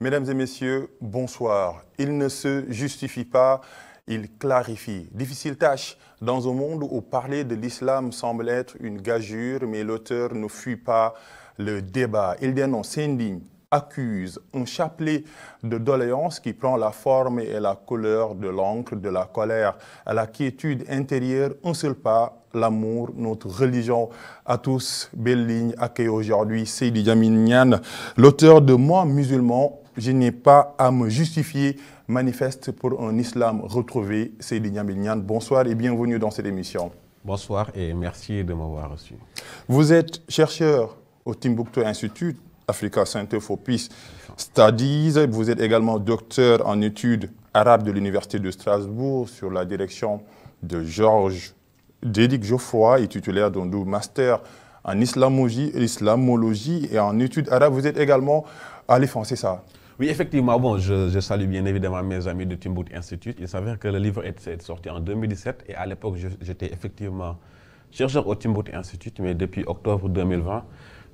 Mesdames et messieurs, bonsoir. Il ne se justifie pas, il clarifie. Difficile tâche dans un monde où parler de l'islam semble être une gageure, mais l'auteur ne fuit pas le débat. Il dénonce, s'indigne, accuse un chapelet de doléances qui prend la forme et la couleur de l'encre, de la colère, à la quiétude intérieure, un seul pas, l'amour, notre religion à tous. Belle ligne accueille aujourd'hui Seydi Djamil Niane, l'auteur de Moi musulman, je n'ai pas à me justifier, manifeste pour un islam retrouvé. Seydi Djamil Niane, bonsoir et bienvenue dans cette émission. Bonsoir et merci de m'avoir reçu. Vous êtes chercheur au Timbuktu Institute, Africa Center for Peace Studies. Vous êtes également docteur en études arabes de l'Université de Strasbourg sur la direction de Georges Dédic Geoffroy et titulaire d'un double master en islamologie et en études arabes. Vous êtes également à l'IFAN, c'est ça? Oui, effectivement. Bon, je salue bien évidemment mes amis du Timbuktu Institute. Il s'avère que le livre est sorti en 2017 et à l'époque, j'étais effectivement chercheur au Timbuktu Institute, mais depuis octobre 2020,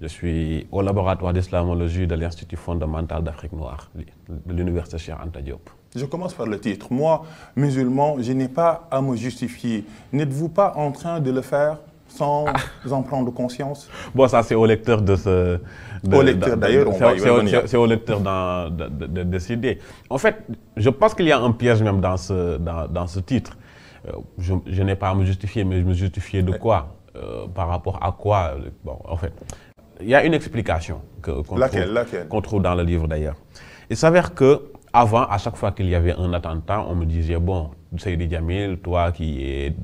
je suis au laboratoire d'islamologie de l'Institut fondamental d'Afrique noire de l'Université Cheikh Anta Diop. Je commence par le titre. Moi, musulman, je n'ai pas à me justifier. N'êtes-vous pas en train de le faire sans en prendre conscience? Bon, ça c'est au lecteur de ce... Au lecteur d'ailleurs, on va y revenir. C'est au lecteur de décider. En fait, je pense qu'il y a un piège même dans ce titre. Je n'ai pas à me justifier, mais je me justifier de quoi? Par rapport à quoi? Bon, en fait, il y a une explication qu'on trouve dans le livre d'ailleurs. Il s'avère que avant, à chaque fois qu'il y avait un attentat, on me disait, bon, Seydi Djamil, toi qui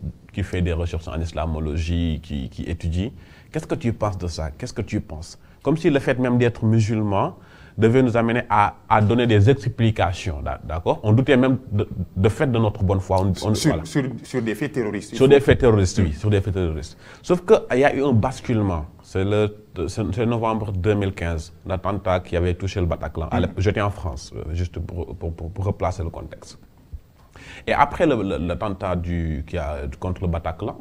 fais des recherches en islamologie, qui étudie, qu'est-ce que tu penses de ça? Qu'est-ce que tu penses? Comme si le fait même d'être musulman devait nous amener à donner des explications, d'accord? On doutait même de fait de notre bonne foi. Sur des faits terroristes. Sur des faits terroristes, oui, sur des faits terroristes. Sauf qu'il y a eu un basculement. C'est novembre 2015, l'attentat qui avait touché le Bataclan. J'étais en France, juste pour replacer le contexte. Et après l'attentat contre le Bataclan,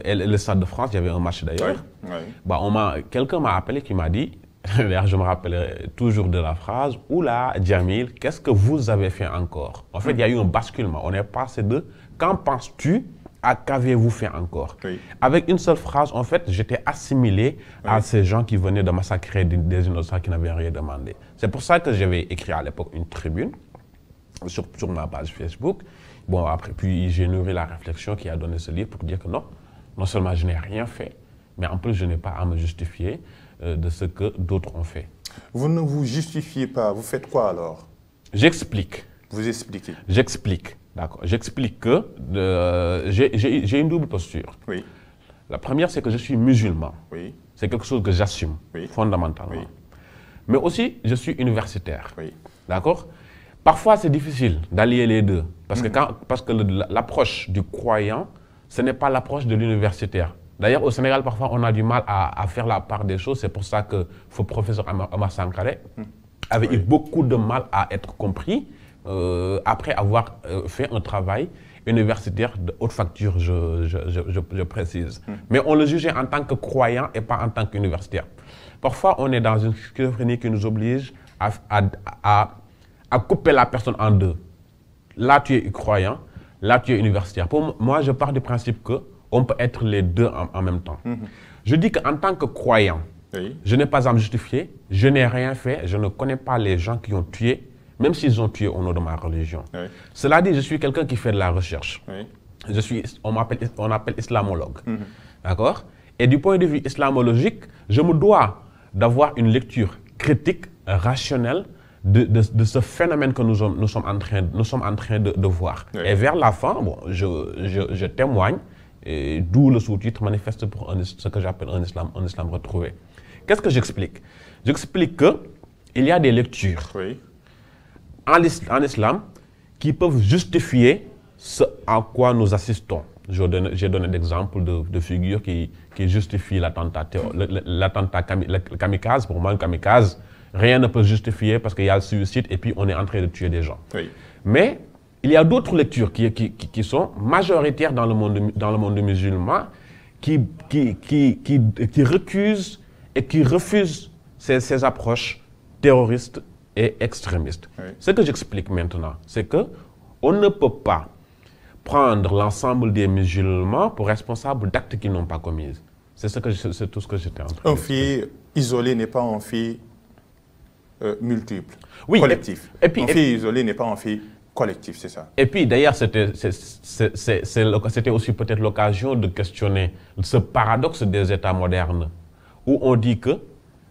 et le Stade de France, il y avait un match d'ailleurs. Oui. Bah, quelqu'un m'a appelé qui m'a dit, d'ailleurs je me rappellerai toujours de la phrase, « Oula, Djamil, qu'est-ce que vous avez fait encore ?» En fait, il y a eu un basculement. On est passé de « Qu'en penses-tu » à « Qu'avez-vous fait encore ?» Avec une seule phrase, en fait, j'étais assimilé à ces gens qui venaient de massacrer des innocents qui n'avaient rien demandé. C'est pour ça que j'avais écrit à l'époque une tribune sur ma page Facebook. Bon, après, puis j'ai nourri la réflexion qui a donné ce livre pour dire que non seulement je n'ai rien fait, mais en plus je n'ai pas à me justifier de ce que d'autres ont fait. Vous ne vous justifiez pas, vous faites quoi alors? J'explique. Vous expliquez? J'explique, d'accord. J'explique que j'ai une double posture. Oui. La première, c'est que je suis musulman. Oui. C'est quelque chose que j'assume, fondamentalement. Oui. Mais aussi, je suis universitaire. Oui. D'accord? Parfois, c'est difficile d'allier les deux. Parce que l'approche du croyant, ce n'est pas l'approche de l'universitaire. D'ailleurs, au Sénégal, parfois, on a du mal à faire la part des choses. C'est pour ça que le professeur Omar Sankaré avait eu beaucoup de mal à être compris après avoir fait un travail universitaire de haute facture, je précise. Mais on le jugeait en tant que croyant et pas en tant qu'universitaire. Parfois, on est dans une schizophrénie qui nous oblige à couper la personne en deux. Là, tu es croyant, là, tu es universitaire. Pour moi, je pars du principe qu'on peut être les deux en même temps. Je dis qu'en tant que croyant, je n'ai pas à me justifier, je n'ai rien fait, je ne connais pas les gens qui ont tué, même s'ils ont tué au nom de ma religion. Cela dit, je suis quelqu'un qui fait de la recherche. On m'appelle islamologue. D'accord? Et du point de vue islamologique, je me dois d'avoir une lecture critique, rationnelle, de ce phénomène que nous sommes en train de voir. Et vers la fin, bon, je témoigne, d'où le sous-titre manifeste pour ce que j'appelle un islam retrouvé. Qu'est-ce que j'explique? J'explique qu'il y a des lectures en islam qui peuvent justifier ce à quoi nous assistons. J'ai donné d'exemples de figures qui justifient l'attentat kamikaze. Pour moi, un kamikaze, rien ne peut justifier parce qu'il y a le suicide et puis on est en train de tuer des gens. Mais il y a d'autres lectures qui sont majoritaires dans le monde musulman qui recusent et qui refusent ces approches terroristes et extrémistes. Oui. Ce que j'explique maintenant, c'est que on ne peut pas prendre l'ensemble des musulmans pour responsables d'actes qu'ils n'ont pas commis. C'est tout ce que j'étais en train de dire. Un fait isolé n'est pas un fait multiple, Oui, collectif. et puis- un fait isolé n'est pas un fait collectif, c'est ça. Et puis d'ailleurs, c'était aussi peut-être l'occasion de questionner ce paradoxe des États modernes, où on dit que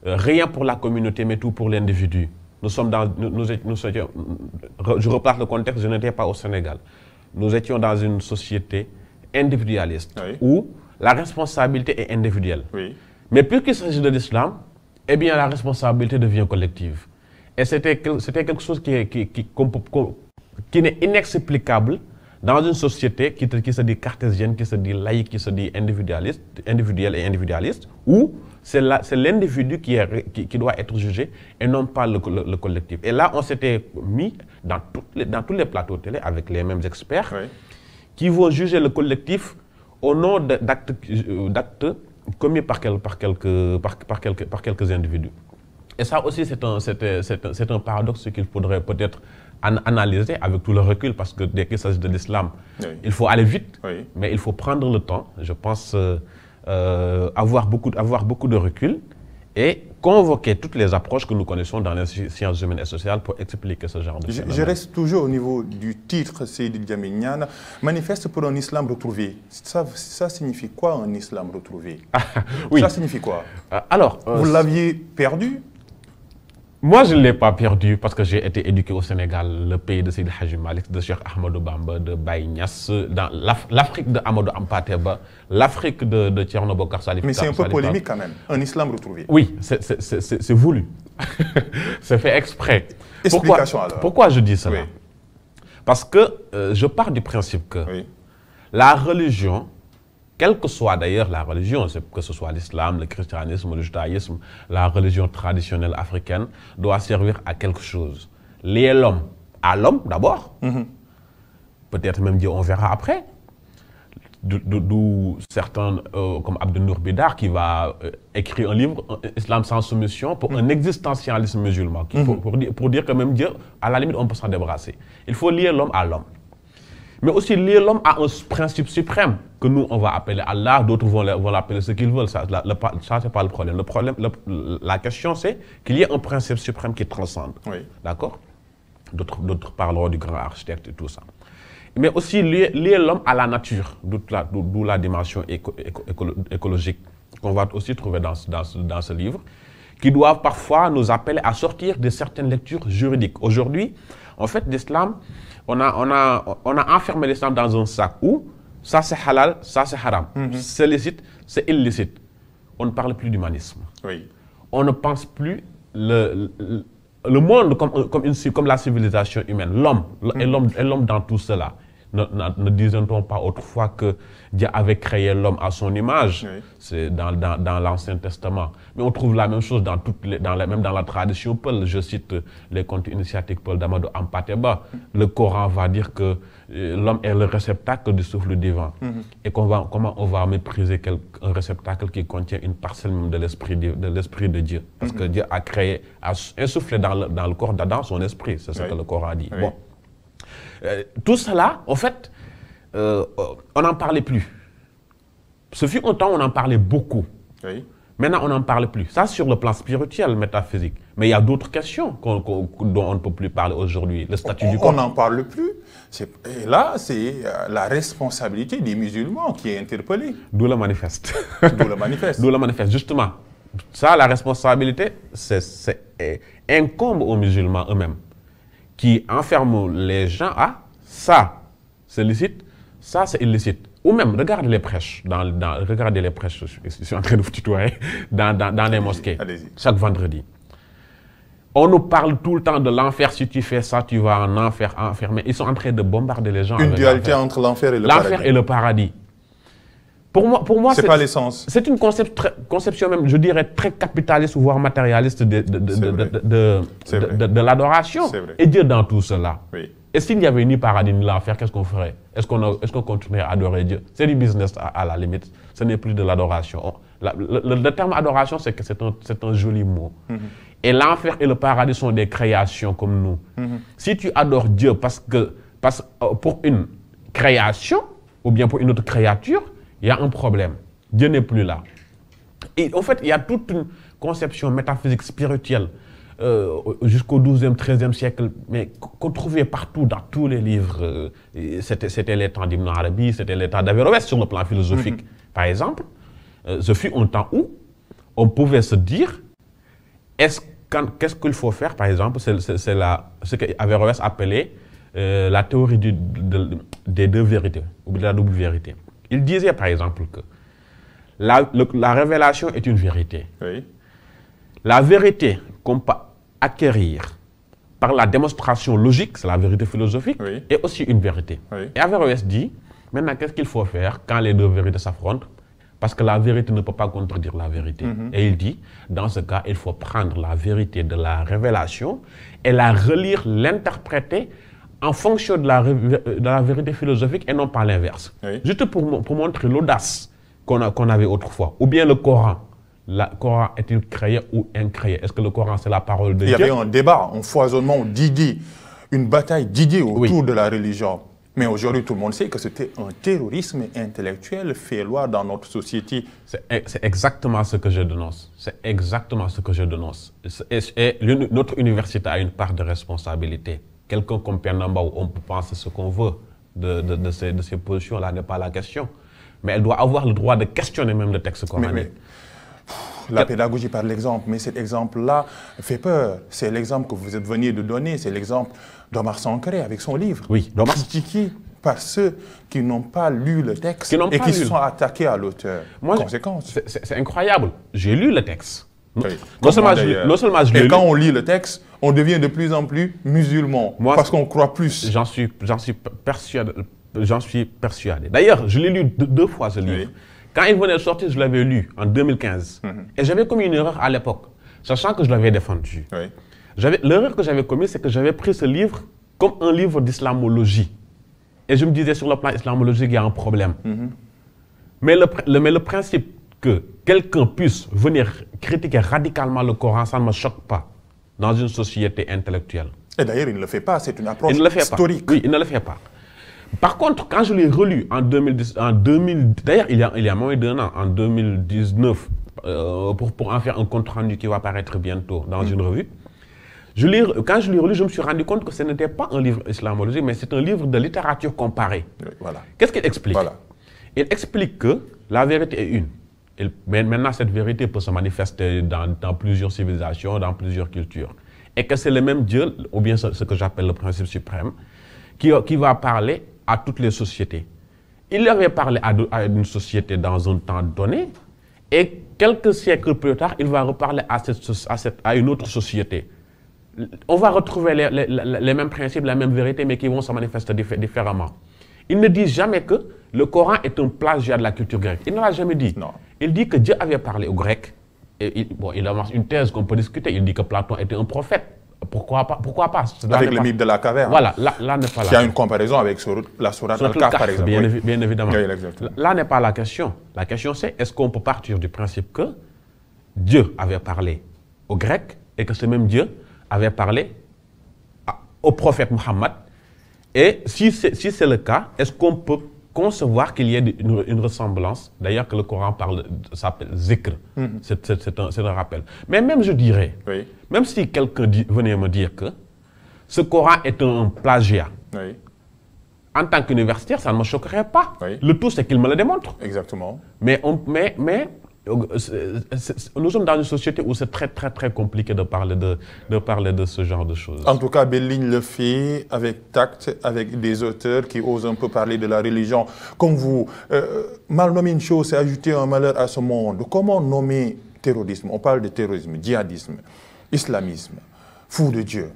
rien pour la communauté, mais tout pour l'individu. Nous sommes dans, nous étions, je replace le contexte, je n'étais pas au Sénégal. Nous étions dans une société individualiste, Oui. où la responsabilité est individuelle. Oui. Mais puisqu'il s'agit de l'islam, eh bien la responsabilité devient collective. Et c'était quelque chose qui n'est inexplicable dans une société qui se dit cartésienne, qui se dit laïque, qui se dit individuelle et individualiste, où c'est l'individu qui doit être jugé et non pas le collectif. Et là, on s'était mis dans tous les plateaux télé avec les mêmes experts Oui. qui vont juger le collectif au nom d'actes commis par quelques individus. Et ça aussi, c'est un paradoxe qu'il faudrait peut-être analyser avec tout le recul, parce que dès qu'il s'agit de l'islam, Oui. il faut aller vite, Oui. mais il faut prendre le temps, je pense, avoir beaucoup de recul et convoquer toutes les approches que nous connaissons dans les sciences humaines et sociales pour expliquer ce genre de phénomène. Je reste toujours au niveau du titre, Seydi Djamil Niane, manifeste pour un islam retrouvé. Ça signifie quoi, un islam retrouvé? Oui. Ça signifie quoi? Alors, Vous l'aviez perdu? moi, je ne l'ai pas perdu parce que j'ai été éduqué au Sénégal, le pays de Seydi Hadji Malick, de Cheikh Ahmadou Bamba, de Baye Niass, dans l'Afrique de Amadou Hampâté Bâ, l'Afrique de Thierno Bokar Salif. Mais c'est un peu polémique quand même, un islam retrouvé. Oui, c'est voulu. C'est fait exprès. Explication alors. Pourquoi je dis cela? Oui. Parce que je pars du principe que Oui. la religion, quelle que soit d'ailleurs la religion, que ce soit l'islam, le christianisme, le judaïsme, la religion traditionnelle africaine, doit servir à quelque chose. Lier l'homme à l'homme d'abord, peut-être même Dieu, on verra après. D'où certains, comme Abdel Nour Bidar, qui va écrire un livre, Islam sans soumission, pour un existentialisme musulman, pour dire que même Dieu, à la limite, on peut s'en débarrasser. Il faut lier l'homme à l'homme. Mais aussi lier l'homme à un principe suprême, que nous, on va appeler Allah, d'autres vont l'appeler ce qu'ils veulent. Ça, c'est pas le problème. La question, c'est qu'il y ait un principe suprême qui transcende. Oui. D'accord? D'autres parleront du grand architecte et tout ça. Mais aussi lier l'homme à la nature, d'où la dimension écologique qu'on va aussi trouver dans ce livre, qui doivent parfois nous appeler à sortir de certaines lectures juridiques. Aujourd'hui, en fait, l'islam, on a enfermé l'islam dans un sac où ça c'est halal, ça c'est haram, c'est licite, c'est illicite. On ne parle plus d'humanisme. Oui. On ne pense plus le monde comme la civilisation humaine, l'homme, et l'homme dans tout cela. Ne disait-on pas autrefois que Dieu avait créé l'homme à son image? Oui. C'est dans l'Ancien Testament. Mais on trouve la même chose même dans la tradition Peul. Je cite les contes initiatiques Peul d'Amadou Hampâté Bâ. Le Coran va dire que l'homme est le réceptacle du souffle divin. Et comment on va mépriser un réceptacle qui contient une parcelle même de l'esprit de Dieu. Parce que Dieu a créé, a insufflé dans le corps d'Adam son esprit. C'est ce que le Coran dit. Oui. Bon. Tout cela, en fait, on n'en parlait plus. Ce fut un temps où on en parlait beaucoup. Oui. Maintenant, on n'en parle plus. Ça, sur le plan spirituel, métaphysique. Mais il y a d'autres questions dont on ne peut plus parler aujourd'hui. Le statut du corps. On n'en parle plus. Et là, c'est la responsabilité des musulmans qui est interpellée. D'où le manifeste. D'où le manifeste. D'où le manifeste, justement. Ça, la responsabilité, incombe aux musulmans eux-mêmes, qui enferment les gens à ça, c'est licite, ça, c'est illicite. Ou même, regardez les prêches, regardez les prêches, je suis en train de vous tutoyer, dans les mosquées, chaque vendredi. On nous parle tout le temps de l'enfer, si tu fais ça, tu vas en enfer, enfermer. Ils sont en train de bombarder les gens. Une dualité entre l'enfer et le paradis. L'enfer et le paradis. Pour moi c'est pas l'essence. C'est une conception même, je dirais, très capitaliste, voire matérialiste de l'adoration. Et Dieu dans tout cela. Oui. Et s'il n'y avait ni paradis ni l'enfer, qu'est-ce qu'on ferait? Est-ce qu'on continuerait à adorer Dieu? C'est du business à la limite. Ce n'est plus de l'adoration. Le terme adoration, c'est un joli mot. Et l'enfer et le paradis sont des créations comme nous. Si tu adores Dieu pour une création, ou bien pour une autre créature, il y a un problème. Dieu n'est plus là. Et en fait, il y a toute une conception métaphysique spirituelle jusqu'au XIIe, XIIIe siècle, mais qu'on trouvait partout dans tous les livres. C'était les temps d'Ibn Arabi, c'était les temps d'Averroès sur le plan philosophique. Par exemple, ce fut un temps où on pouvait se dire, qu'est-ce qu'il faut faire, par exemple, c'est ce qu'Averroès appelait la théorie des deux vérités, ou de la double vérité. Il disait, par exemple, que la révélation est une vérité. Oui. La vérité qu'on peut acquérir par la démonstration logique, c'est la vérité philosophique, Oui. est aussi une vérité. Oui. Et Averroès dit, maintenant, qu'est-ce qu'il faut faire quand les deux vérités s'affrontent? Parce que la vérité ne peut pas contredire la vérité. Et il dit, dans ce cas, il faut prendre la vérité de la révélation et la relire, l'interpréter en fonction de la vérité philosophique et non pas l'inverse. Oui. Juste pour montrer l'audace qu'on avait autrefois. Ou bien le Coran. Le Coran est-il créé ou incréé? Est-ce que le Coran, c'est la parole de Dieu? Il y avait un débat, un foisonnement d'idées, une bataille d'idées autour de la religion. Mais aujourd'hui, tout le monde sait que c'était un terrorisme intellectuel fait loi dans notre société. C'est exactement ce que je dénonce. C'est exactement ce que je dénonce. Et notre université a une part de responsabilité. Quelqu'un comme Pierre Nambao, on peut penser ce qu'on veut de ces positions-là, n'est pas la question. Mais elle doit avoir le droit de questionner même le texte coranique. La pédagogie par l'exemple, mais cet exemple-là fait peur. C'est l'exemple que vous êtes venu de donner, c'est l'exemple d'Omar Sankaré avec son livre. Oui, critiqué par ceux qui n'ont pas lu le texte et qui se sont attaqués à l'auteur. Conséquence. C'est incroyable. J'ai lu le texte. Oui. Non seulement je l'ai lu. Et quand on lit le texte, on devient de plus en plus musulman parce qu'on croit plus. J'en suis persuadé. D'ailleurs, je l'ai lu deux fois ce livre. Oui. Quand il venait de sortir, je l'avais lu en 2015. Et j'avais commis une erreur à l'époque, sachant que je l'avais défendu. Oui. L'erreur que j'avais commise, c'est que j'avais pris ce livre comme un livre d'islamologie. Et je me disais, sur le plan islamologique, il y a un problème. Mais le principe que quelqu'un puisse venir critiquer radicalement le Coran, ça ne me choque pas dans une société intellectuelle. Et d'ailleurs, il ne le fait pas, c'est une approche historique. Oui, il ne le fait pas. Par contre, quand je l'ai relu en 2010, d'ailleurs, il y a moins d'un an, en 2019, pour en faire un compte-rendu qui va paraître bientôt dans une revue, quand je l'ai relu, je me suis rendu compte que ce n'était pas un livre islamologique, mais c'est un livre de littérature comparée. Oui, voilà. Qu'est-ce qu'il explique? Il explique que la vérité est une. Mais maintenant, cette vérité peut se manifester dans plusieurs civilisations, dans plusieurs cultures. Et que c'est le même Dieu, ou bien ce que j'appelle le principe suprême, qui va parler à toutes les sociétés. Il avait parlé à une société dans un temps donné, et quelques siècles plus tard, il va reparler à une autre société. On va retrouver les mêmes principes, la même vérité, mais qui vont se manifester différemment. Il ne dit jamais que le Coran est un plagiat de la culture grecque. Il ne l'a jamais dit. Non. Il dit que Dieu avait parlé aux Grecs. Et il avance une thèse qu'on peut discuter. Il dit que Platon était un prophète. Pourquoi pas? Avec le mythe de la caverne. Voilà, là n'est pas la question. Il y a une comparaison avec la sourate Al-Kahf, par exemple. Bien évidemment. Oui, exactement. Là n'est pas la question. La question c'est, est-ce qu'on peut partir du principe que Dieu avait parlé aux Grecs et que ce même Dieu avait parlé au prophète Mohammed? Et si c'est le cas, est-ce qu'on peut concevoir qu'il y ait une ressemblance? D'ailleurs, que le Coran s'appelle zikr. C'est un rappel. Mais même, je dirais, même si quelqu'un venait me dire que ce Coran est un plagiat, en tant qu'universitaire, ça ne me choquerait pas. Le tout, c'est qu'il me le démontre. Exactement. Mais nous sommes dans une société où c'est très, très, très compliqué de parler de ce genre de choses. En tout cas, Belligne le fait avec tact, avec des auteurs qui osent un peu parler de la religion. Comme vous, mal nommer une chose, c'est ajouter un malheur à ce monde. Comment nommer terrorisme? On parle de terrorisme, djihadisme, islamisme, fou de Dieu.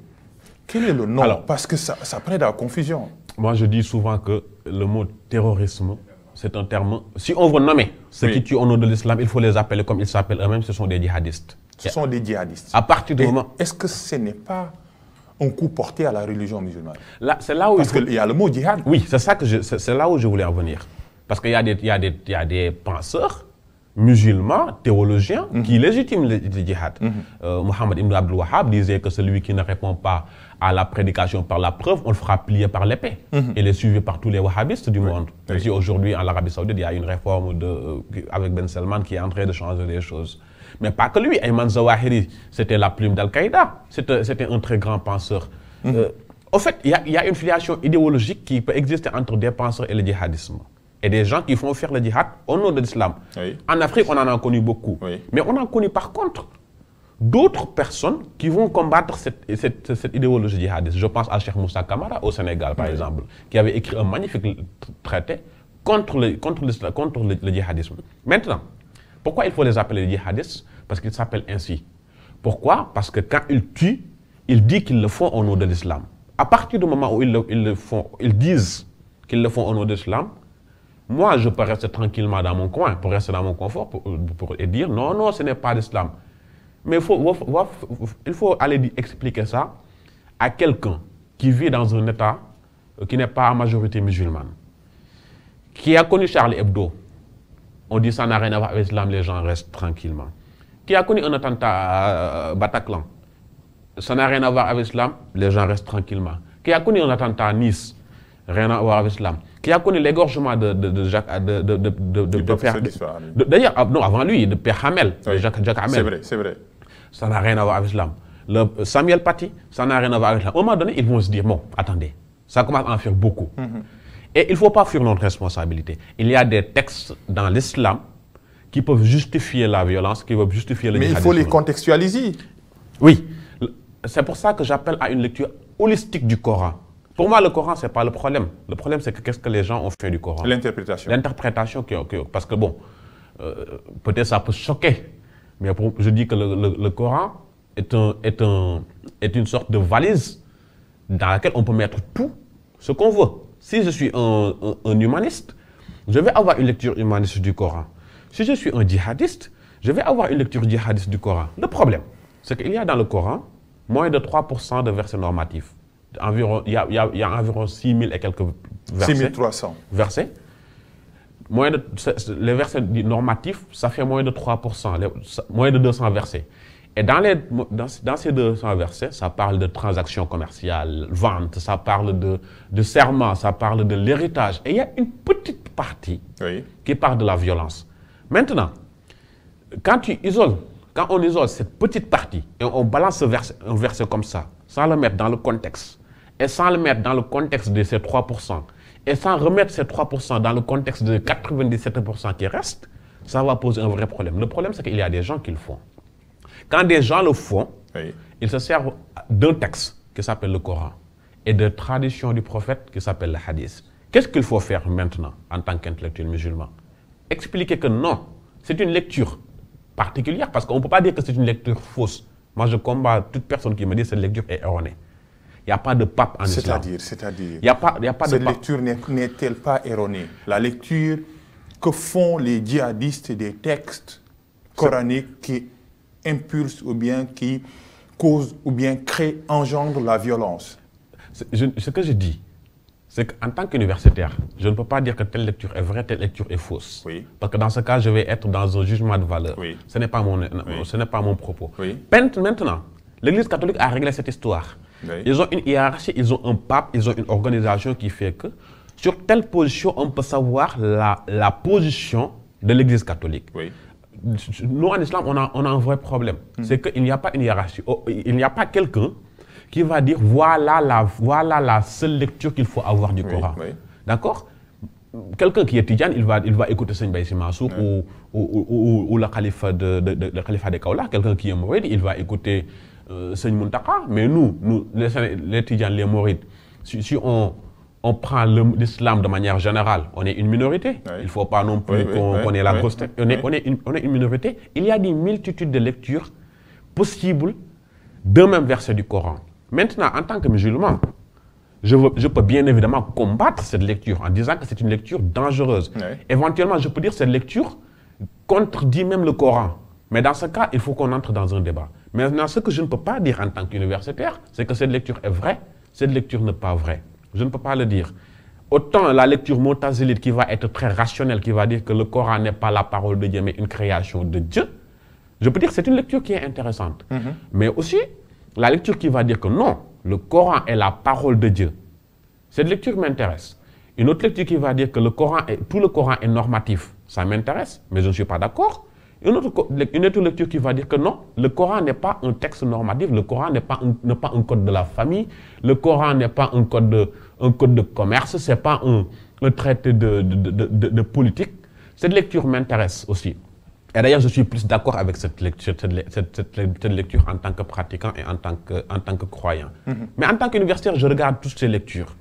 Quel est le nom? Parce que ça prête à la confusion. Moi, je dis souvent que le mot terrorisme, c'est un terme. Si on veut nommer ceux qui tuent au nom de l'islam, il faut les appeler comme ils s'appellent eux-mêmes, ce sont des djihadistes. Ce sont des djihadistes. À partir du moment. Est-ce que ce n'est pas un coup porté à la religion musulmane? C'est là où Parce qu'il y a le mot djihad. Oui, c'est là où je voulais en venir. Parce qu'il y a des penseurs musulman, théologien, qui légitime le djihad. Mohammed ibn Abdul Wahhab disait que celui qui ne répond pas à la prédication par la preuve, on le fera plier par l'épée. Il est suivi par tous les wahhabistes du monde. Aussi aujourd'hui, en Arabie Saoudite, il y a une réforme avec Ben Salman qui est en train de changer les choses. Mais pas que lui. Ayman Zawahiri, c'était la plume d'Al-Qaïda. C'était un très grand penseur. En fait, il y a une filiation idéologique qui peut exister entre des penseurs et le djihadisme. Et des gens qui font faire le djihad au nom de l'islam. En Afrique, on en a connu beaucoup. Mais on a connu par contre d'autres personnes qui vont combattre cette idéologie djihadiste. Je pense à Cheikh Moussa Kamara au Sénégal, par exemple, qui avait écrit un magnifique traité contre le djihadisme. Maintenant, pourquoi il faut les appeler djihadistes? Parce qu'ils s'appellent ainsi. Pourquoi? Parce que quand ils tuent, ils disent qu'ils le font au nom de l'islam. À partir du moment où ils disent qu'ils le font au nom de l'islam, moi, je peux rester tranquillement dans mon coin, pour rester dans mon confort, et dire non, non, ce n'est pas l'islam. Mais il faut aller expliquer ça à quelqu'un qui vit dans un État qui n'est pas à majorité musulmane, qui a connu Charlie Hebdo. On dit ça n'a rien à voir avec l'islam, les gens restent tranquillement. Qui a connu un attentat à Bataclan. Ça n'a rien à voir avec l'islam, les gens restent tranquillement. Qui a connu un attentat à Nice, rien à voir avec l'islam. Qui a connu l'égorgement de Jacques d'ailleurs, non, avant lui, de Père Hamel, de Jacques Hamel. C'est vrai. Ça n'a rien à voir avec l'islam. Samuel Paty, ça n'a rien à voir avec l'islam. À un moment donné, ils vont se dire, bon, attendez, ça commence à en faire beaucoup. Et il ne faut pas fuir notre responsabilité. Il y a des textes dans l'islam qui peuvent justifier la violence, qui peuvent justifier le djihadisme. Mais il faut les contextualiser. Oui. C'est pour ça que j'appelle à une lecture holistique du Coran. Pour moi, le Coran, ce n'est pas le problème. Le problème, c'est que qu'est-ce que les gens ont fait du Coran? L'interprétation. L'interprétation, parce que bon, peut-être ça peut choquer, mais je dis que le Coran est une sorte de valise dans laquelle on peut mettre tout ce qu'on veut. Si je suis un humaniste, je vais avoir une lecture humaniste du Coran. Si je suis un djihadiste, je vais avoir une lecture djihadiste du Coran. Le problème, c'est qu'il y a dans le Coran moins de 3% de versets normatifs. Il y a environ 6000 et quelques versets. 6300. Versets. Les versets normatifs, ça fait moins de 3%, moins de 200 versets. Et dans ces 200 versets, ça parle de transactions commerciales, vente, ça parle de serment, ça parle de l'héritage. Et il y a une petite partie qui parle de la violence. Maintenant, quand on isole cette petite partie et on balance un verset comme ça, sans le mettre dans le contexte, et sans le mettre dans le contexte de ces 3%, et sans remettre ces 3% dans le contexte de 97% qui restent, ça va poser un vrai problème. Le problème, c'est qu'il y a des gens qui le font. Quand des gens le font, ils se servent d'un texte qui s'appelle le Coran et de tradition du prophète qui s'appelle le hadith. Qu'est-ce qu'il faut faire maintenant en tant qu'intellectuel musulman? Expliquer que non, c'est une lecture particulière parce qu'on ne peut pas dire que c'est une lecture fausse. Moi, je combats toute personne qui me dit que cette lecture est erronée. Il n'y a pas de pape en islam. C'est-à-dire, il y a pas de pape. Cette lecture n'est-elle pas erronée? La lecture que font les djihadistes des textes coraniques qui impulsent ou bien qui causent ou bien créent, engendrent la violence. Ce que je dis, c'est qu'en tant qu'universitaire, je ne peux pas dire que telle lecture est vraie, telle lecture est fausse. Parce que dans ce cas, je vais être dans un jugement de valeur. Ce n'est pas mon propos. Maintenant, l'Église catholique a réglé cette histoire. Ils ont une hiérarchie, ils ont un pape, ils ont une organisation qui fait que sur telle position, on peut savoir la position de l'Église catholique. Nous, en islam, on a un vrai problème. C'est qu'il n'y a pas une hiérarchie. Il n'y a pas quelqu'un qui va dire voilà la seule lecture qu'il faut avoir du Coran. D'accord? Quelqu'un qui est tidjane, il va écouter Seigne Baye Sy Mansour ou le khalifa de Kaolack. Quelqu'un qui est mouride, il va écouter Seigne Muntaka. Mais nous les tidjanes, les mourides, si on prend l'islam de manière générale, on est une minorité. Il ne faut pas non plus qu'on ait la grosse tête. On est une minorité. Il y a des multitudes de lectures possibles d'un même verset du Coran. Maintenant, en tant que musulman, je peux bien évidemment combattre cette lecture en disant que c'est une lecture dangereuse. Éventuellement, je peux dire que cette lecture contredit même le Coran. Mais dans ce cas, il faut qu'on entre dans un débat. Maintenant, ce que je ne peux pas dire en tant qu'universitaire, c'est que cette lecture est vraie, cette lecture n'est pas vraie. Je ne peux pas le dire. autant la lecture mu'tazilite qui va être très rationnelle, qui va dire que le Coran n'est pas la parole de Dieu, mais une création de Dieu, je peux dire que c'est une lecture qui est intéressante. Mais aussi, la lecture qui va dire que non, le Coran est la parole de Dieu. Cette lecture m'intéresse. Une autre lecture qui va dire que tout le Coran est normatif, ça m'intéresse, mais je ne suis pas d'accord. Une autre lecture qui va dire que non, le Coran n'est pas un texte normatif, le Coran n'est pas un code de la famille, le Coran n'est pas un code de commerce, ce n'est pas un traité de politique. Cette lecture m'intéresse aussi. Et d'ailleurs, je suis plus d'accord avec cette lecture en tant que pratiquant et en tant que croyant. Mais en tant qu'universitaire, je regarde toutes ces lectures.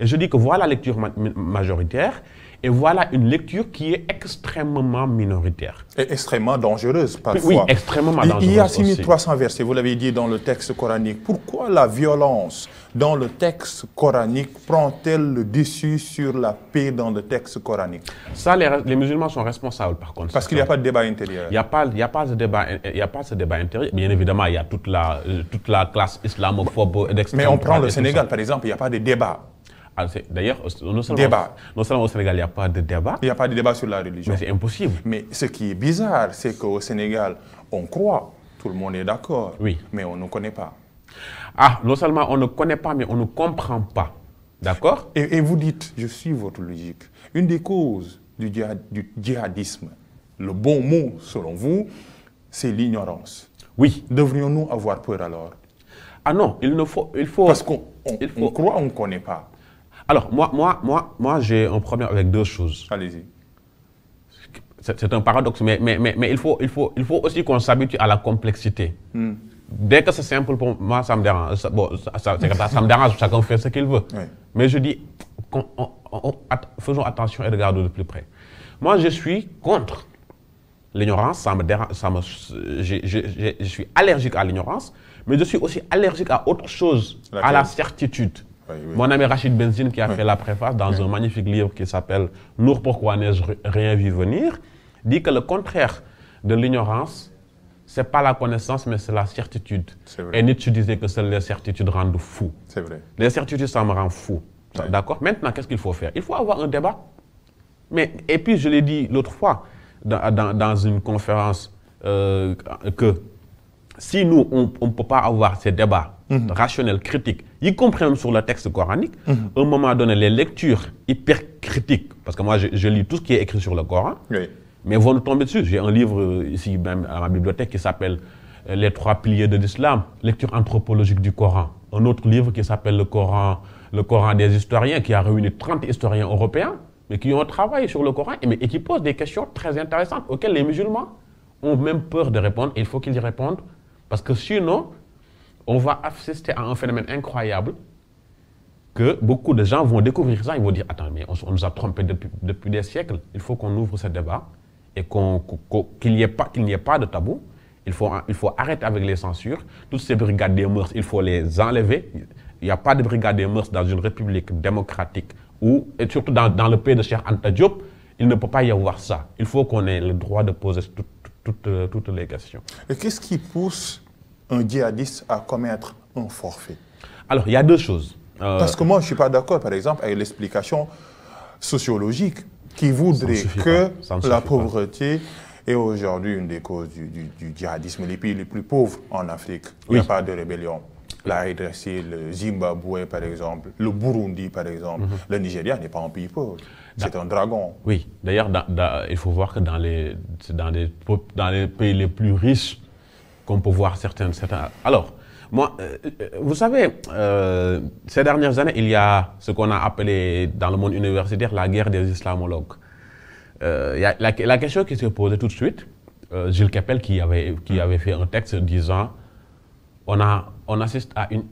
Et je dis que voilà la lecture majoritaire et voilà une lecture qui est extrêmement minoritaire. Et extrêmement dangereuse parfois. Oui, extrêmement dangereuse. Il y a 6300 versets, vous l'avez dit dans le texte coranique. Pourquoi la violence dans le texte coranique prend-elle le dessus sur la paix dans le texte coranique? Ça, les musulmans sont responsables par contre. Parce qu'il n'y a pas de débat intérieur. Il n'y a pas ce débat intérieur. Bien évidemment, il y a toute la classe islamophobe d'extrême. Mais on prend le Sénégal, par exemple, il n'y a pas de débat. D'ailleurs, non seulement au Sénégal, il n'y a pas de débat. Il n'y a pas de débat sur la religion. Mais c'est impossible. Mais ce qui est bizarre, c'est qu'au Sénégal, on croit, tout le monde est d'accord, oui. Mais on ne connaît pas. Ah, non seulement on ne connaît pas, mais on ne comprend pas. D'accord? Et vous dites, je suis votre logique, une des causes du djihadisme, le bon mot selon vous, c'est l'ignorance. Oui. Devrions-nous avoir peur alors? Ah non, il faut... Parce qu'on croit, on ne connaît pas. Alors, moi j'ai un problème avec deux choses. Allez-y. C'est un paradoxe, mais il faut aussi qu'on s'habitue à la complexité. Dès que c'est simple, pour moi, ça me dérange. Bon, ça me dérange, chacun fait ce qu'il veut. Oui. Mais je dis, faisons attention et regardons de plus près. Moi, je suis contre l'ignorance, ça me dérange, je suis allergique à l'ignorance, mais je suis aussi allergique à autre chose, à la certitude. Oui, oui. Mon ami Rachid Benzine, qui a fait la préface dans un magnifique livre qui s'appelle « Nour, pourquoi n'ai-je rien vu venir ?» dit que le contraire de l'ignorance, ce n'est pas la connaissance, mais c'est la certitude. Et Nietzsche disait que seules les certitudes rendent fou. C'est vrai. Les certitudes, ça me rend fou. Oui. D'accord? Maintenant, qu'est-ce qu'il faut faire? Il faut avoir un débat. Et puis, je l'ai dit l'autre fois, dans une conférence, que si nous, on ne peut pas avoir ces débats rationnels, critiques, y compris même sur le texte coranique, à un moment donné, les lectures hyper critiques, parce que moi, je lis tout ce qui est écrit sur le Coran, oui. Mais vont nous tomber dessus. J'ai un livre ici même à ma bibliothèque qui s'appelle « Les trois piliers de l'islam », lecture anthropologique du Coran. Un autre livre qui s'appelle le Coran des historiens, qui a réuni 30 historiens européens, mais qui ont travaillé sur le Coran et qui posent des questions très intéressantes auxquelles les musulmans ont même peur de répondre. Et il faut qu'ils y répondent, parce que sinon, on va assister à un phénomène incroyable que beaucoup de gens vont découvrir ça. Ils vont dire, attends, mais on nous a trompés depuis des siècles. Il faut qu'on ouvre ce débat et qu'il n'y ait pas de tabou. Il faut arrêter avec les censures. Toutes ces brigades des mœurs, il faut les enlever. Il n'y a pas de brigade des mœurs dans une république démocratique et surtout dans le pays de Cheikh Anta Diop, il ne peut pas y avoir ça. Il faut qu'on ait le droit de poser toutes les questions. Et qu'est-ce qui pousse un djihadiste à commettre un forfait? Alors, il y a deux choses. Parce que moi, je ne suis pas d'accord, par exemple, avec l'explication sociologique qui voudrait que la pauvreté est aujourd'hui une des causes du djihadisme. Les pays les plus pauvres en Afrique, il n'y a pas de rébellion. La RDC, le Zimbabwe, par exemple, le Burundi, par exemple. Le Nigeria n'est pas un pays pauvre. C'est un dragon. Oui, d'ailleurs, il faut voir que dans les pays les plus riches qu'on peut voir certains... Alors, moi, vous savez, ces dernières années, il y a ce qu'on a appelé dans le monde universitaire la guerre des islamologues. La question qui s'est posée tout de suite, Gilles Kepel qui avait fait un texte disant on assiste à une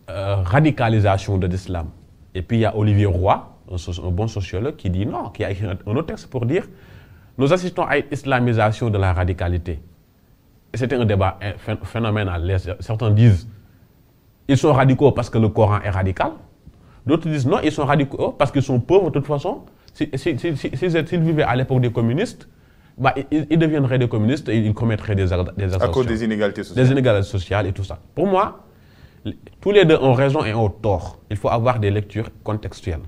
radicalisation de l'islam. Et puis il y a Olivier Roy, un bon sociologue, qui dit non, qui a écrit un autre texte pour dire nous assistons à une islamisation de la radicalité. Et c'était un débat phénoménal. Certains disent ils sont radicaux parce que le Coran est radical. D'autres disent non, ils sont radicaux parce qu'ils sont pauvres de toute façon. S'ils vivaient à l'époque des communistes, bah, ils deviendraient des communistes et ils commettraient des actions. À cause des inégalités sociales. Des inégalités sociales et tout ça. Pour moi, tous les deux ont raison et ont tort. Il faut avoir des lectures contextuelles.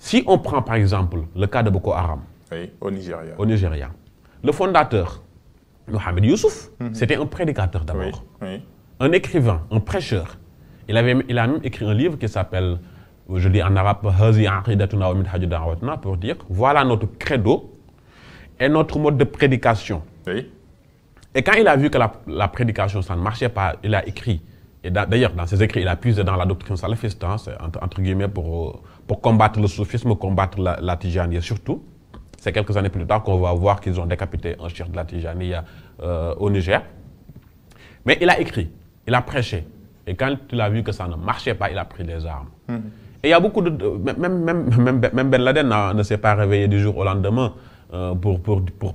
Si on prend par exemple le cas de Boko Haram, oui, au Nigeria. Le fondateur, Mohamed Youssouf, c'était un prédicateur d'abord, un écrivain, un prêcheur. Il a même écrit un livre qui s'appelle, je dis en arabe, pour dire voilà notre credo et notre mode de prédication. Oui. Et quand il a vu que la prédication, ça ne marchait pas, il a écrit. Et d'ailleurs, dans ses écrits, il a puisé dans la doctrine salafiste, hein, entre guillemets, pour combattre le soufisme, combattre la Tijaniya surtout. C'est quelques années plus tard qu'on va voir qu'ils ont décapité un cheikh de la Tijaniya au Niger. Mais il a écrit, il a prêché. Et quand il a vu que ça ne marchait pas, il a pris des armes. Et il y a beaucoup de... Même Ben Laden ne s'est pas réveillé du jour au lendemain pour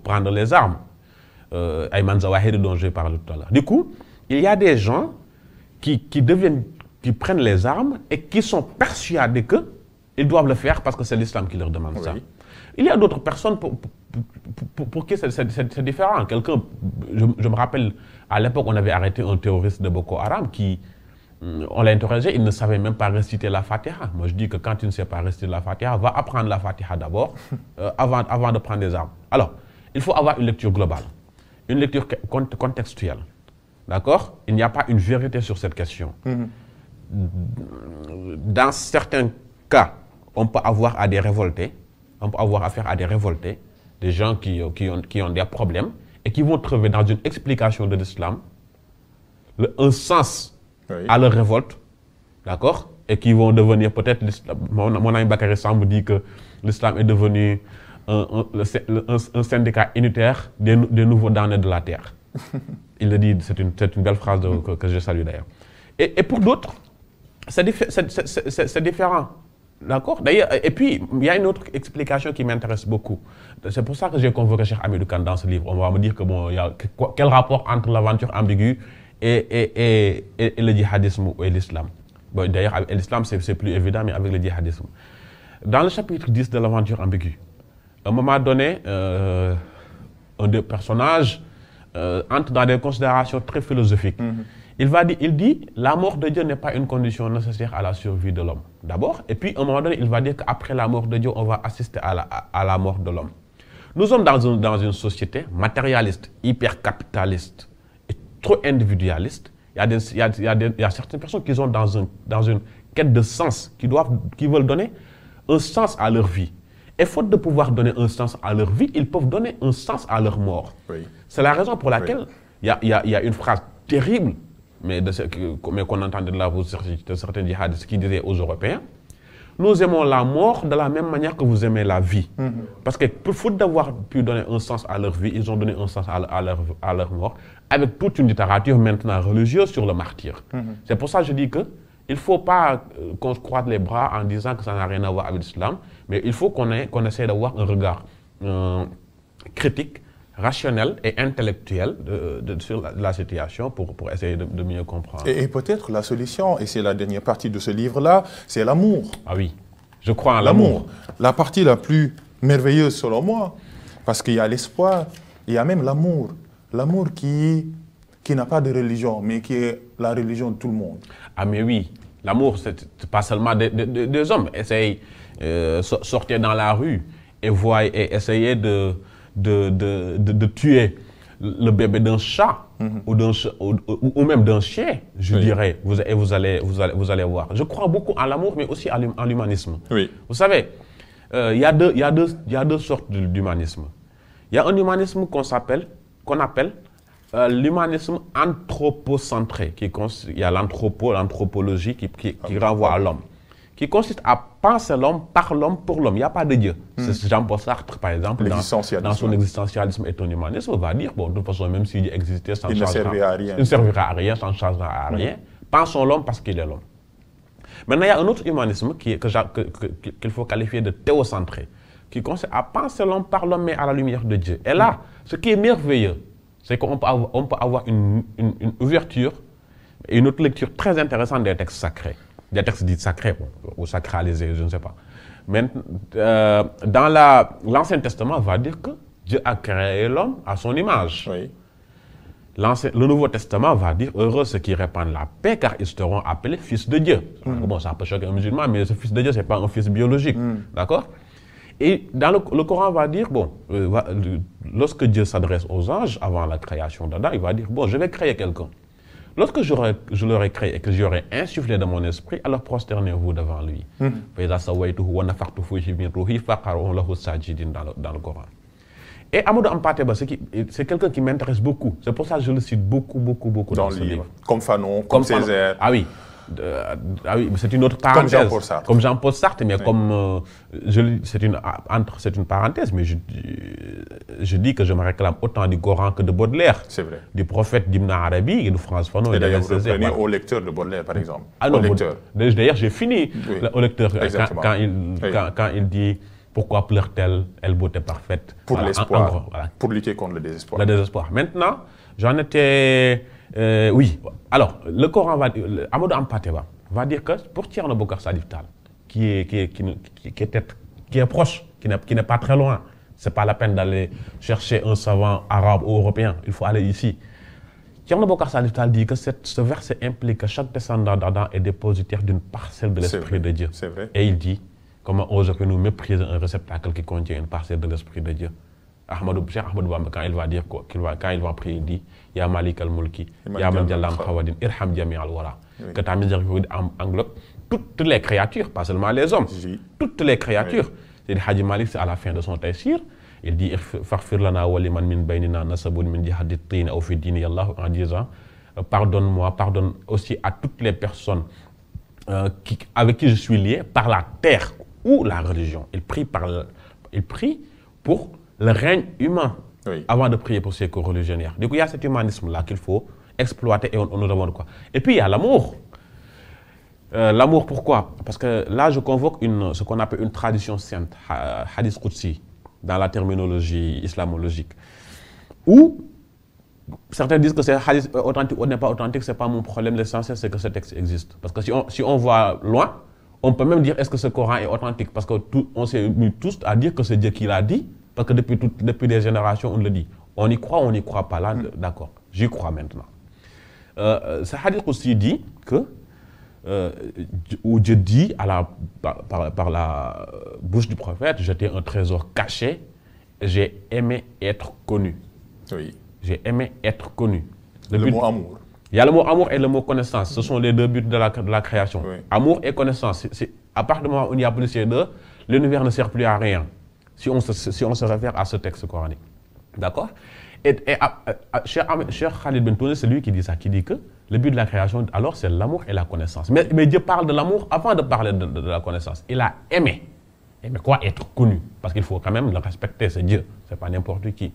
prendre les armes. Ayman Zawahiri dont j'ai parlé tout à l'heure. Du coup, il y a des gens qui prennent les armes et qui sont persuadés qu'ils doivent le faire parce que c'est l'islam qui leur demande ça. Il y a d'autres personnes pour qui c'est différent. Quelqu'un, je me rappelle, à l'époque, on avait arrêté un terroriste de Boko Haram qui, on l'a interrogé, il ne savait même pas réciter la Fatiha. Moi, je dis que quand tu ne sais pas réciter la Fatiha, va apprendre la Fatiha d'abord, avant de prendre des armes. Alors, il faut avoir une lecture globale, une lecture contextuelle. D'accord? Il n'y a pas une vérité sur cette question. Dans certains cas, on peut avoir à des révoltés, on peut avoir affaire à des révoltés, des gens qui ont des problèmes et qui vont trouver dans une explication de l'islam un sens à leur révolte, d'accord? Et qui vont devenir peut-être, mon ami Bakary Samb dit que l'islam est devenu un syndicat unitaire des nouveaux damnés de la terre. Il le dit, c'est une belle phrase que je salue d'ailleurs. Et pour d'autres, c'est différent. D'accord? D'ailleurs, et puis, il y a une autre explication qui m'intéresse beaucoup. C'est pour ça que j'ai convoqué Cheikh Hamidou Kane dans ce livre. On va me dire que bon, il y a quel rapport entre l'aventure ambiguë et le djihadisme et l'islam. Bon, d'ailleurs, avec l'islam, c'est plus évident, mais avec le djihadisme. Dans le chapitre 10 de l'aventure ambiguë, à un moment donné, un des personnages entre dans des considérations très philosophiques. Il dit la mort de Dieu n'est pas une condition nécessaire à la survie de l'homme, d'abord. Et puis, à un moment donné, il va dire qu'après la mort de Dieu, on va assister à la mort de l'homme. Nous sommes dans une société matérialiste, hyper capitaliste et trop individualiste. Il y a certaines personnes qui sont dans une quête de sens, qui veulent donner un sens à leur vie. Et faute de pouvoir donner un sens à leur vie, ils peuvent donner un sens à leur mort. C'est la raison pour laquelle il y a une phrase terrible, mais qu'on entendait de la bouche de certains djihadistes qui disaient aux Européens: nous aimons la mort de la même manière que vous aimez la vie. Parce que faute d'avoir pu donner un sens à leur vie, ils ont donné un sens à leur mort, avec toute une littérature maintenant religieuse sur le martyr. C'est pour ça que je dis que il ne faut pas qu'on se croise les bras en disant que ça n'a rien à voir avec l'islam, mais il faut qu'on essaie d'avoir un regard critique, rationnel et intellectuel sur la situation pour essayer de mieux comprendre. Et peut-être la solution, et c'est la dernière partie de ce livre-là, c'est l'amour. Ah oui, je crois en l'amour. La partie la plus merveilleuse selon moi, parce qu'il y a l'espoir, il y a même l'amour. L'amour qui n'a pas de religion, mais qui est la religion de tout le monde. Ah mais oui, l'amour, c'est pas seulement des hommes. Essayez sortir dans la rue et essayer de tuer le bébé d'un chat ou même d'un chien, je dirais. Vous allez voir. Je crois beaucoup en l'amour, mais aussi en l'humanisme. Vous savez, il y a deux sortes d'humanisme. Il y a un humanisme qu'on appelle l'humanisme anthropocentré. Il y a l'anthropologie qui renvoie à l'homme, qui consiste à penser l'homme par l'homme pour l'homme. Il n'y a pas de Dieu. C'est Jean-Paul Sartre, par exemple, dans son existentialisme et ton humanisme, va dire, bon, de toute façon, même s'il existait, il ne servira à rien, ça ne changera à rien. Pensons l'homme parce qu'il est l'homme. Maintenant, il y a un autre humanisme qu'il faut qualifier de théocentré, qui consiste à penser l'homme par l'homme, mais à la lumière de Dieu. Et là, ce qui est merveilleux, c'est qu'on peut avoir une ouverture et une autre lecture très intéressante des textes sacrés. Des textes dits sacrés, ou sacralisés, je ne sais pas. Mais dans l'Ancien Testament, on va dire que Dieu a créé l'homme à son image. Le Nouveau Testament va dire « Heureux ceux qui répandent la paix, car ils seront appelés fils de Dieu ». Bon, ça peut choquer un musulman, mais ce fils de Dieu, ce n'est pas un fils biologique. D'accord? Et dans le Coran va dire, bon, lorsque Dieu s'adresse aux anges, avant la création d'Adam, il va dire, bon, je vais créer quelqu'un. Lorsque je l'aurai créé et que j'aurai insufflé dans mon esprit, alors prosternez-vous devant lui. Dans le Coran. Et Amadou Hampâté-Bâ, c'est quelqu'un qui m'intéresse beaucoup. C'est pour ça que je le cite beaucoup dans ce livre. Comme Fanon, comme Césaire. Ah oui. C'est une autre parenthèse. Comme Jean-Paul Sartre. Comme Jean-Paul Sartre, mais comme c'est une parenthèse, mais je dis que je me réclame autant du Coran que de Baudelaire. C'est vrai. Du prophète d'Ibn Arabi et de France Fanon. Et d'ailleurs, vous reprenez au lecteur de Baudelaire, par exemple. Ah non, d'ailleurs, j'ai fini au lecteur quand il dit pourquoi pleure-t-elle, elle beauté parfaite. Pour l'espoir, pour lutter contre le désespoir. Le désespoir. Maintenant, j'en étais... oui, alors, le Coran va dire, Amadou Hampâté-Bâ va dire que pour Thierno Bokar Salif Tall, qui est proche, qui n'est pas très loin, ce n'est pas la peine d'aller chercher un savant arabe ou européen, il faut aller ici. Thierno Bokar Salif Tall dit que ce verset implique que chaque descendant d'Adam est dépositaire d'une parcelle de l'Esprit de Dieu. C'est vrai. Et il dit, comment osons-nous mépriser un réceptacle qui contient une parcelle de l'Esprit de Dieu? Cheikh Ahmadou Bamba, quand il va dire quand il va prier, il dit Ya Malik al-Mulki, Ya Man Jallam Khawadin, Irham Jami al-Wara. Que ta miséricorde englobe toutes les créatures, pas seulement les hommes, toutes les créatures. C'est Hadji Malik, c'est à la fin de son taysir. Il dit Faghfir lana wa liman min baynina nasabun min jihadi tin aw fi dini Allah, en disant pardonne-moi, pardonne aussi à toutes les personnes avec qui je suis lié par la terre ou la religion. Il prie pour le règne humain, avant de prier pour ses co-religionnaires. Du coup, il y a cet humanisme-là qu'il faut exploiter et on nous demande quoi. Et puis, il y a l'amour. L'amour, pourquoi? Parce que là, je convoque ce qu'on appelle une tradition sainte, hadith Qudsi, dans la terminologie islamologique, où certains disent que c'est hadith authentique ou n'est pas authentique, ce n'est pas mon problème. L'essentiel, c'est que ce texte existe. Parce que si on voit loin, on peut même dire est-ce que ce Coran est authentique? Parce qu'on s'est mis tous à dire que c'est Dieu qui l'a dit. Parce que depuis des générations, on le dit. On y croit ou on n'y croit pas là, d'accord. J'y crois maintenant. Ce hadith aussi dit que, où Dieu dit par la bouche du prophète, j'étais un trésor caché, j'ai aimé être connu. Oui. J'ai aimé être connu. Le mot amour. Il y a le mot amour et le mot connaissance. Ce sont les deux buts de la création. Oui. Amour et connaissance. À partir du moment où il n'y a plus ces deux, l'univers ne sert plus à rien. Si on se réfère à ce texte coranique. D'accord? Et Cheikh Khalid Bentoune, c'est lui qui dit ça, qui dit que le but de la création, alors, c'est l'amour et la connaissance. Mais Dieu parle de l'amour avant de parler de la connaissance. Il a aimé. Aimer quoi? Être connu. Parce qu'il faut quand même le respecter, c'est Dieu. Ce n'est pas n'importe qui.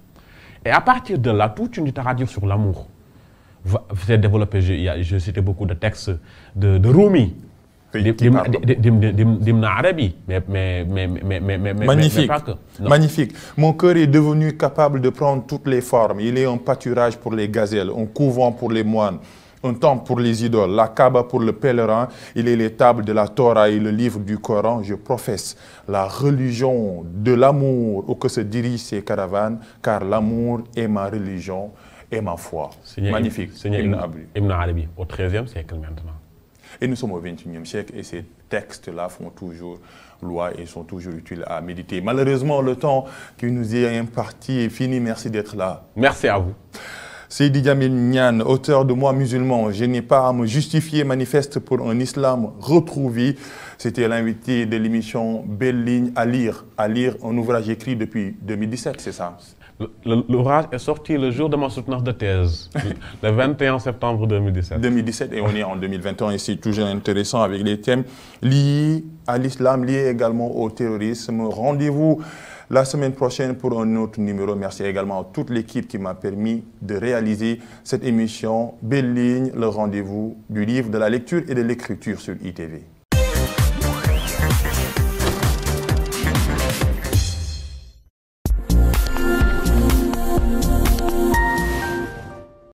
Et à partir de là, toute une littérature sur l'amour s'est développée. J'ai cité beaucoup de textes de Rumi. D'Ibn Arabi, mais magnifique, pas que. Magnifique. Mon cœur est devenu capable de prendre toutes les formes. Il est un pâturage pour les gazelles, un couvent pour les moines, un temple pour les idoles, la Kaaba pour le pèlerin. Il est les tables de la Torah et le livre du Coran. Je professe la religion de l'amour où que se dirigent ces caravanes, car l'amour est ma religion et ma foi. Magnifique. Ibn Arabi, au XIIIe siècle maintenant. Et nous sommes au XXIe siècle et ces textes-là font toujours loi et sont toujours utiles à méditer. Malheureusement, le temps qui nous est imparti est fini. Merci d'être là. Merci à vous. Seydi Djamil Niane, auteur de Moi musulman, je n'ai pas à me justifier, manifeste pour un islam retrouvé. C'était l'invité de l'émission Belle Ligne à lire. À lire un ouvrage écrit depuis 2017, c'est ça? L'ouvrage est sorti le jour de ma soutenance de thèse, le 21 septembre 2017. 2017 et on est en 2021 et c'est toujours intéressant avec les thèmes liés à l'islam, liés également au terrorisme. Rendez-vous la semaine prochaine pour un autre numéro. Merci également à toute l'équipe qui m'a permis de réaliser cette émission Belle Ligne, le rendez-vous du livre, de la lecture et de l'écriture sur ITV.